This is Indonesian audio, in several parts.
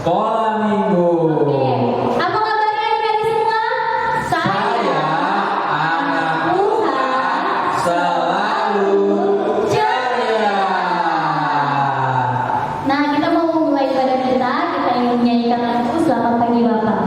Sekolah minggu. Oke. Apa kabarnya adik-adik semua? Saya anak Tuhan selalu ceria. Nah, kita mau mulai ibadah kita ingin menyanyikan lagu Selamat Pagi Bapak.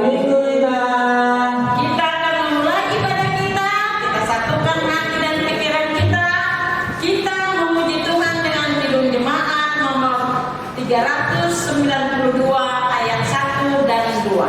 Minggu Indah. Kita akan memulai ibadah kita. Kita satukan hati dan pikiran kita. Kita memuji Tuhan dengan Kidung Jemaat nomor 392 ayat 1 dan 2.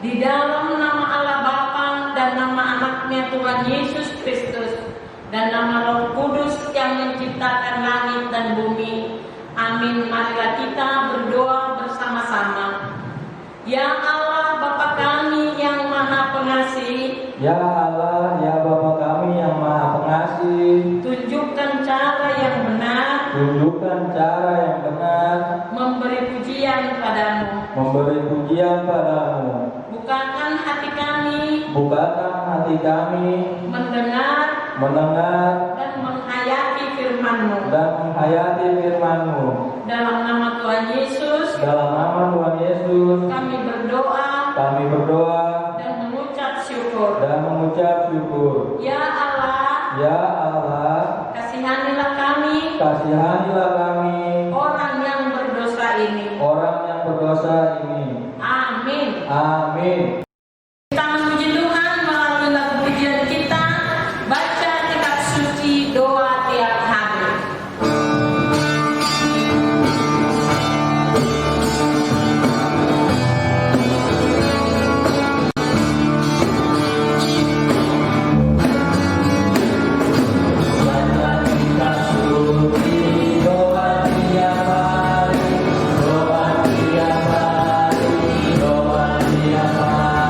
Di dalam nama Allah Bapa dan nama anaknya Tuhan Yesus Kristus dan nama Roh Kudus yang menciptakan langit dan bumi. Amin. Marilah kita berdoa bersama-sama. Ya Allah Bapa kami yang Maha Pengasih, Ya Allah, ya Bapa kami yang Maha Pengasih, tunjukkan cara yang benar tunjukkan cara yang benar memberi pujian padamu. memberi pujian padamu. Bukakan hati kami Bukakan hati kami mendengar dan menghayati firman-Mu. dan menghayati firman-Mu. Dalam nama Tuhan Yesus, Dalam nama Tuhan Yesus, kami berdoa kami berdoa dan mengucap syukur. dan mengucap syukur. Ya Allah, Ya Allah, kasihanilah kami, kasihanilah kami, orang yang berdosa ini. orang yang berdosa ini. Amin. Amin. Kita memuji Tuhan melalui lagu pujian kita. Baca kitab suci, doa tiap hari. Doa tiap hari, doa tiap hari, doa tiap hari.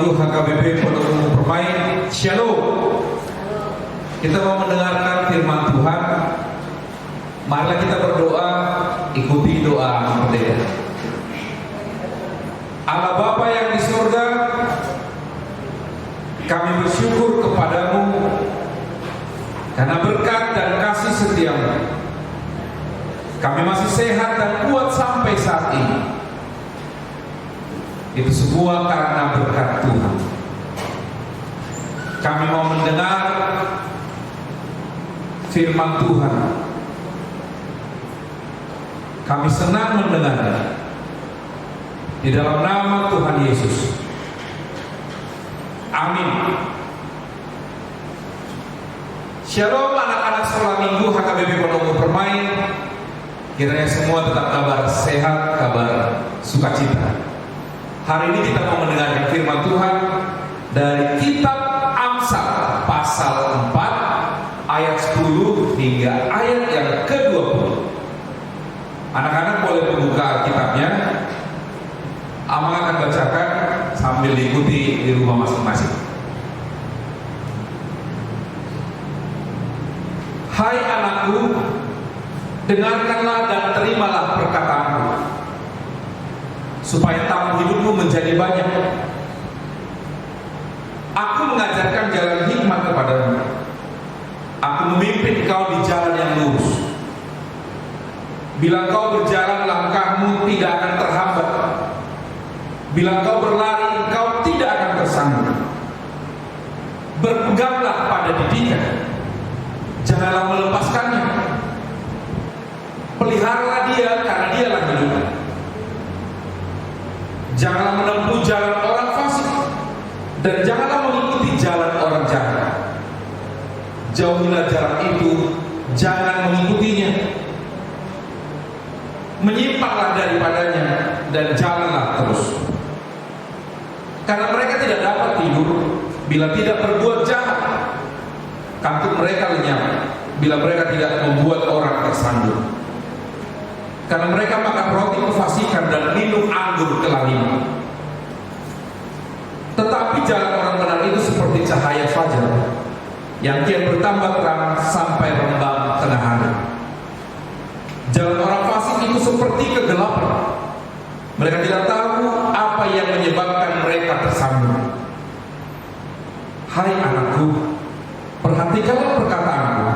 Minggu HKBP Pondok Umum Permai. Shalom. Kita mau mendengarkan firman Tuhan. Marilah kita berdoa, ikuti doa pendeta. Allah Bapa yang di surga, kami bersyukur kepadamu karena berkat dan kasih setiamu. Kami masih sehat dan kuat sampai saat ini. Itu semua karena berkat Tuhan. Kami mau mendengar firman Tuhan. Kami senang mendengarnya. Di dalam nama Tuhan Yesus. Amin. Shalom anak-anak sekolah minggu HKBP Pondok Umum Permai. Kiranya semua tetap kabar sehat, kabar sukacita. Hari ini kita mau mendengarkan firman Tuhan dari kitab Amsal pasal 4 ayat 10 hingga ayat yang ke-20. Anak-anak boleh membuka kitabnya. Amang akan bacakan sambil diikuti di rumah masing-masing. Hai anakku, dengarkanlah dan terimalah perkataanku, supaya tahun hidupmu menjadi banyak. Aku mengajarkan jalan hikmat kepadamu. Aku memimpin kau di jalan yang lurus. Bila kau berjalan, langkahmu tidak akan terhambat. Bila kau berlari, engkau tidak akan tersandung. Berpeganglah pada didikan, janganlah melepaskannya. Peliharalah dia, karena dialah hidup. Janganlah menempuh jalan orang fasik, dan janganlah mengikuti jalan orang jahat. Jauhilah jalan itu, jangan mengikutinya. Menyimpanglah daripadanya dan jalanlah terus. Karena mereka tidak dapat tidur bila tidak berbuat jahat. Kantuk mereka lenyap bila mereka tidak membuat orang tersandung. Karena mereka makan roti kefasikan dan minum anggur kelaliman. Tetapi jalan orang benar itu seperti cahaya fajar yang kian bertambah terang sampai rembang tengah hari. Jalan orang fasik itu seperti kegelapan. Mereka tidak tahu apa yang menyebabkan mereka tersandung. Hai anakku, perhatikanlah perkataanku,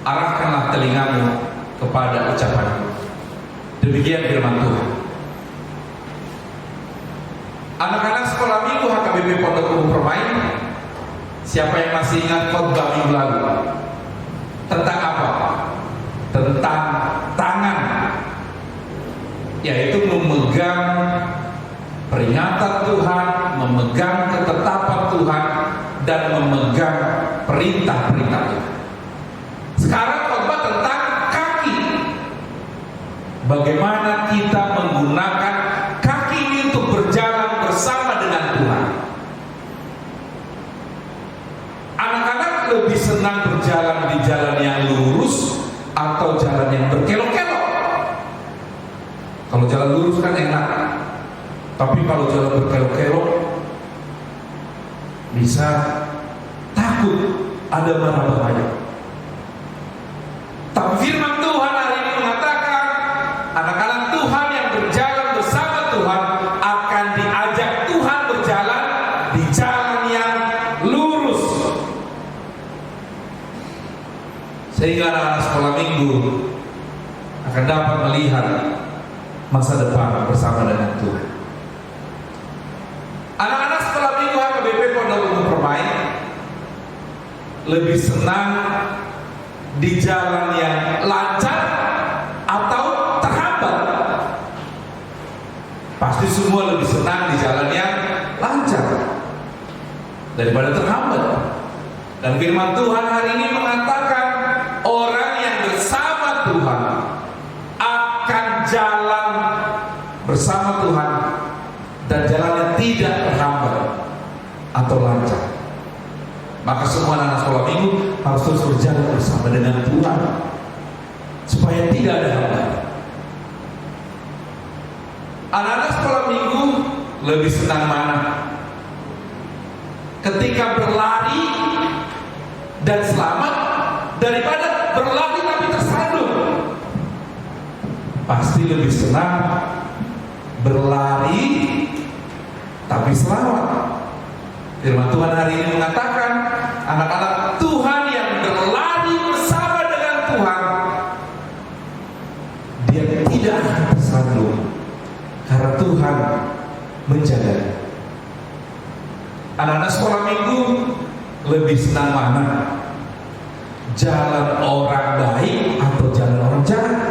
arahkanlah telingamu kepada ucapanku. Demikian firman Tuhan. Anak-anak sekolah minggu HKBP Pondok Umum Permai, siapa yang masih ingat khotbah minggu lalu? Tentang apa? Tentang tangan, yaitu memegang peringatan Tuhan, memegang ketetapan Tuhan, dan memegang perintah-perintah Tuhan. Sekarang khotbah tentang kaki. Bagaimana kita menggunakan kaki ini untuk berjalan bersama dengan Tuhan. Anak-anak lebih senang berjalan di jalan yang lurus atau jalan yang berkelok-kelok? Kalau jalan lurus kan enak, tapi kalau jalan berkelok-kelok bisa takut ada bahaya. Tapi firman Tuhan hari ini mengatakan anak-anak Tuhan yang berjalan bersama Tuhan akan diajak Tuhan berjalan di jalan yang lurus, sehingga anak-anak sekolah minggu akan dapat melihat masa depan bersama dengan Tuhan. Anak-anak sekolah minggu HKBP Pondok Umum Permai lebih senang di jalan yang lancar atau terhambat? Pasti semua lebih senang di jalan yang lancar daripada terhambat. Dan firman Tuhan hari ini mengatakan orang yang bersama Tuhan akan jalan bersama Tuhan dan jalannya tidak terhambat atau lancar. Maka semua anak sekolah minggu harus terus berjalan bersama dengan Tuhan supaya tidak ada hambatan. Anak-anak sekolah minggu lebih senang mana? ketika berlari dan selamat daripada berlari tapi tersandung. Pasti lebih senang berlari tapi selamat. Firman Tuhan hari ini mengatakan, anak-anak Tuhan yang berlari bersama dengan Tuhan, dia tidak akan tersandung karena Tuhan menjaga. Anak-anak sekolah minggu lebih senang mana? Jalan orang baik atau jalan orang jahat?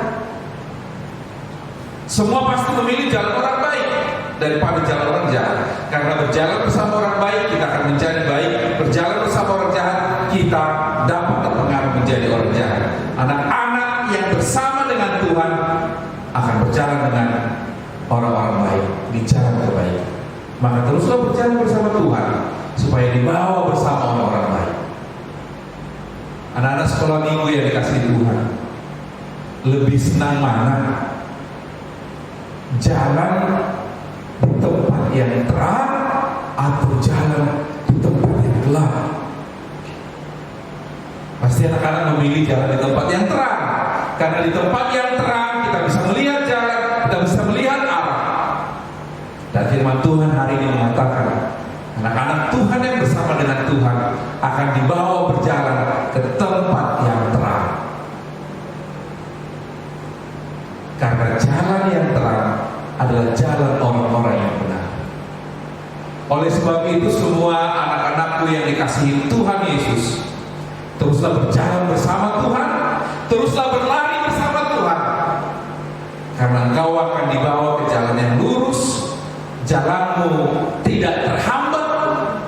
Semua pasti memilih jalan orang baik daripada jalan orang jahat. Karena berjalan bersama orang baik kita akan menjadi baik, berjalan bersama orang jahat kita dapat terpengaruh menjadi orang jahat. Anak-anak yang bersama dengan Tuhan akan berjalan dengan orang-orang baik di jalan terbaik. Maka teruslah berjalan bersama Tuhan supaya dibawa bersama orang-orang baik. Anak-anak sekolah minggu yang dikasihi Tuhan, lebih senang mana? Jalan di tempat yang terang atau jalan di tempat yang gelap? Pasti anak-anak memilih jalan di tempat yang terang, karena di tempat yang terang kita bisa melihat jalan, kita bisa melihat arah. Dan firman Tuhan hari ini mengatakan, anak-anak Tuhan yang bersama dengan Tuhan akan dibawa berjalan ke tempat yang terang. Karena jalan yang terang adalah jalan orang-orang yang benar. Oleh sebab itu semua anak-anakku yang dikasihi Tuhan Yesus, teruslah berjalan bersama Tuhan, teruslah berlari bersama Tuhan. Karena engkau akan dibawa ke jalan yang lurus, jalanmu tidak terhambat,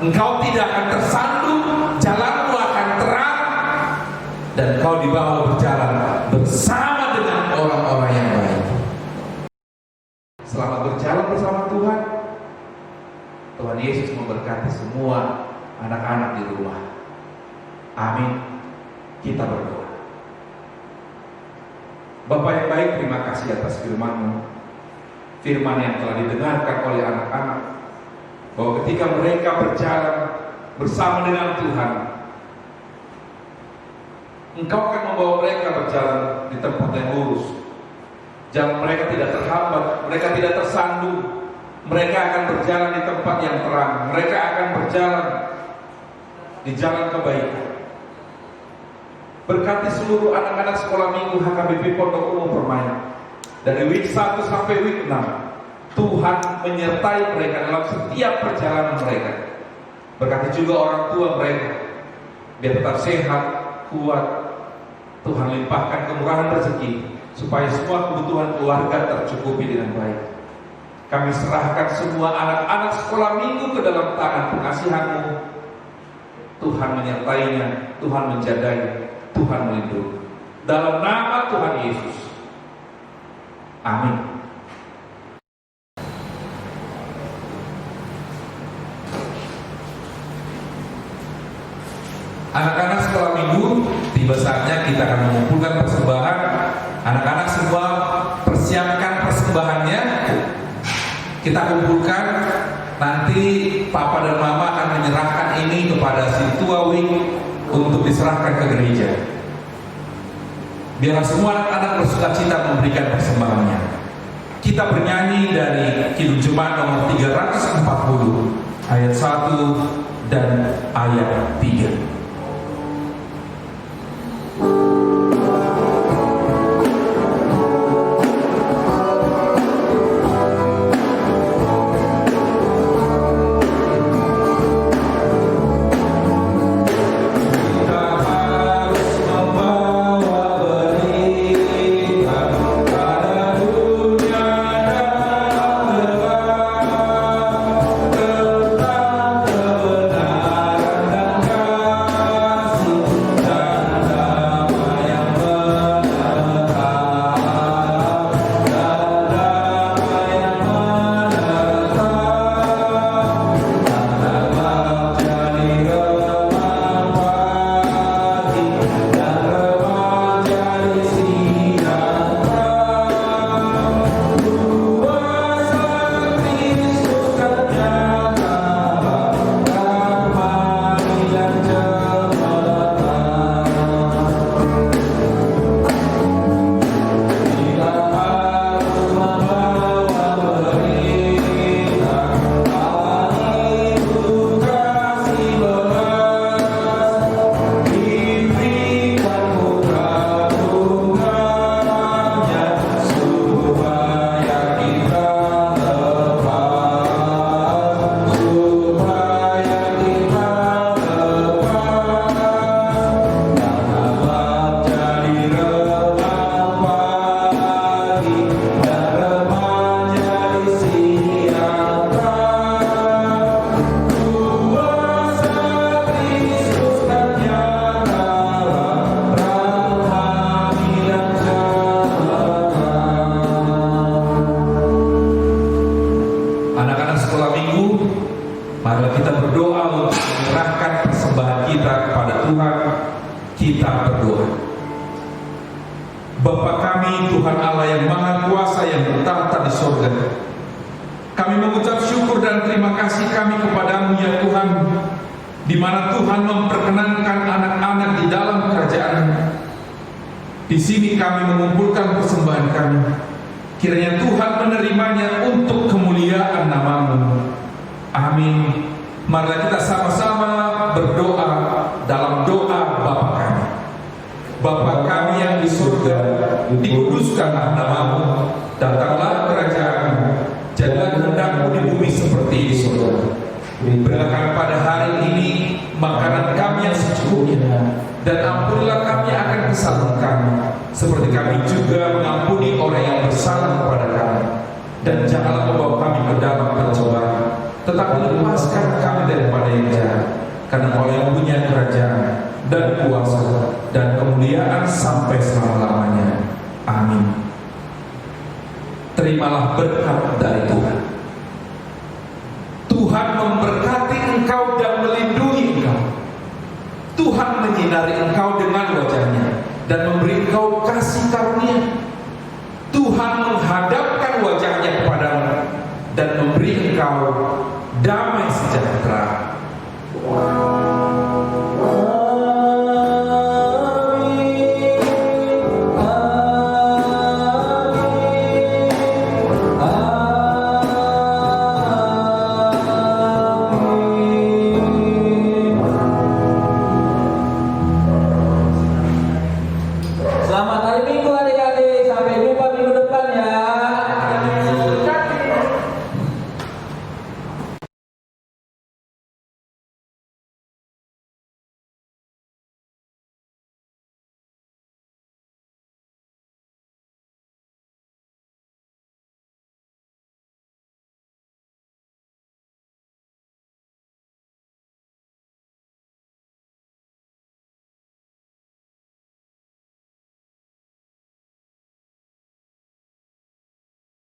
engkau tidak akan tersandung, jalanmu akan terang, dan engkau dibawa berjalan bersama dengan orang-orang yang baik. Selamat berjalan bersama Tuhan. Tuhan Yesus memberkati semua anak-anak di rumah. Amin. Kita berdoa. Bapa yang baik, terima kasih atas firman-Mu, firman yang telah didengarkan oleh anak-anak, bahwa ketika mereka berjalan bersama dengan Tuhan, Engkau akan membawa mereka berjalan di tempat yang lurus. Jalan mereka tidak terhambat, mereka tidak tersandung. Mereka akan berjalan di tempat yang terang. Mereka akan berjalan di jalan kebaikan. Berkati seluruh anak-anak sekolah minggu HKBP Pondok Umum Permai dari week 1 sampai week 6. Tuhan menyertai mereka dalam setiap perjalanan mereka. Berkati juga orang tua mereka, biar tetap sehat, kuat. Tuhan limpahkan kemurahan rezeki supaya semua kebutuhan keluarga tercukupi dengan baik. Kami serahkan semua anak-anak sekolah minggu ke dalam tangan pengasihan-Mu. Tuhan menyertainya, Tuhan menjaganya, Tuhan melindungi. Dalam nama Tuhan Yesus. Amin. Anak-anak sekolah minggu, tiba saatnya kita akan mengumpulkan persembahan. Anak-anak semua persiapkan persembahannya. Kita kumpulkan. Nanti Papa dan Mama akan menyerahkan ini kepada si tua wing untuk diserahkan ke gereja. Biar semua anak-anak bersukacita memberikan persembahannya. Kita bernyanyi dari Kidung Jemaat nomor 340 ayat 1 dan ayat 3. Kebenaran dan Kita berdoa. Bapa kami, Tuhan Allah yang Maha Kuasa yang bertahta di surga, kami mengucap syukur dan terima kasih kami kepadamu ya Tuhan, di mana Tuhan memperkenankan anak-anak di dalam kerajaan-Mu. Di sini kami mengumpulkan persembahan kami. Kiranya Tuhan menerimanya untuk kemuliaan nama-Mu. Amin. Marilah kita sama-sama berdoa dalam doa Bapa kami. Bapa kami yang di surga, dikuduskanlah nama-Mu, datanglah kerajaan-Mu, jadilah kehendak-Mu di bumi seperti di surga. Berilah kami pada hari ini makanan kami yang secukupnya, dan ampunilah kami akan kesalahan kami, seperti kami juga mengampuni orang yang bersalah kepada kami. Dan janganlah membawa kami ke dalam pencobaan, tetapi lepaskan kami daripada yang jahat. Karena Engkau yang punya kerajaan dan kuasa dan kemuliaan sampai selama-lamanya. Amin. Terimalah berkat dari Tuhan. Tuhan memberkati engkau dan melindungi engkau. Tuhan menyinari engkau dengan wajah-Nya dan memberi engkau kasih karunia. Tuhan menghadapkan wajah-Nya kepadamu dan memberi engkau damai sejahtera.